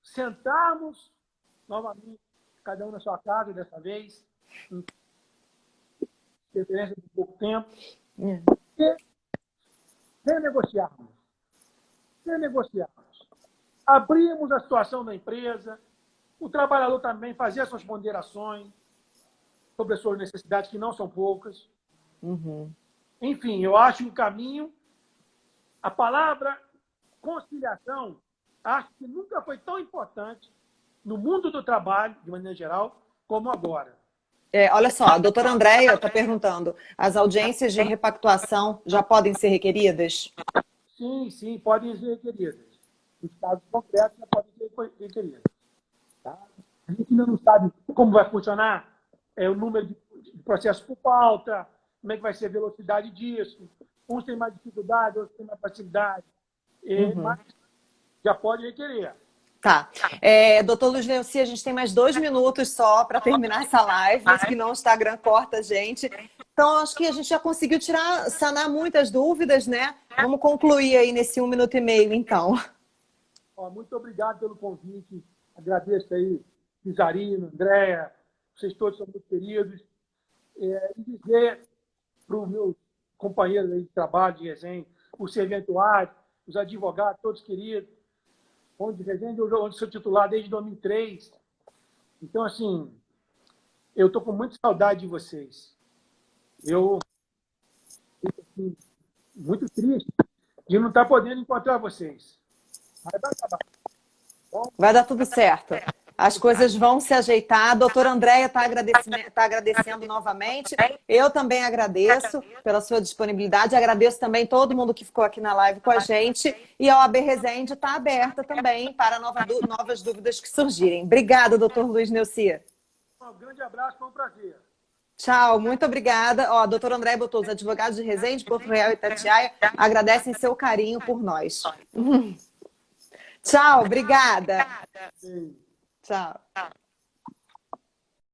Sentarmos novamente, cada um na sua casa, dessa vez, em diferença de pouco tempo, e renegociarmos. Abrimos a situação da empresa, o trabalhador também fazia suas ponderações sobre as suas necessidades, que não são poucas. Uhum. Enfim, eu acho que o caminho, a palavra conciliação, acho que nunca foi tão importante no mundo do trabalho, de maneira geral, como agora. Olha só, a doutora Andréia está perguntando, as audiências de repactuação já podem ser requeridas? Sim, podem ser requeridas. Os casos concretos já podem ser requeridas. Tá? A gente ainda não sabe como vai funcionar o número de processos por pauta, como é que vai ser a velocidade disso. Uns têm mais dificuldade, outros têm mais facilidade. Mas já pode requerer. Tá. Doutor Luiz Neuci, a gente tem mais 2 minutos só para terminar essa live, senão o Instagram corta a gente. Então, acho que a gente já conseguiu sanar muitas dúvidas, né? Vamos concluir aí nesse 1 minuto e meio, então. Muito obrigado pelo convite. Agradeço aí, Cesarino, Andréia, vocês todos são muito queridos. E dizer para os meus companheiros aí de trabalho, de resenha, os serventuários, os advogados, todos queridos, onde Resende, onde sou titular desde 2003. Então, assim, eu estou com muita saudade de vocês. Eu fico assim, muito triste de não estar podendo encontrar vocês. Mas vai acabar. Vai dar tudo certo. As coisas vão se ajeitar. A doutora Andréia está agradecendo novamente. Eu também agradeço pela sua disponibilidade. Agradeço também todo mundo que ficou aqui na live com a gente. E a OAB Resende está aberta também para novas dúvidas que surgirem. Obrigada, doutor Luiz Neuci. Um grande abraço, foi um prazer. Tchau, muito obrigada. A doutora Andréia botou os advogados de Resende, Porto Real e Itatiaia agradecem seu carinho por nós. Tchau, obrigada. Sim. Tchau.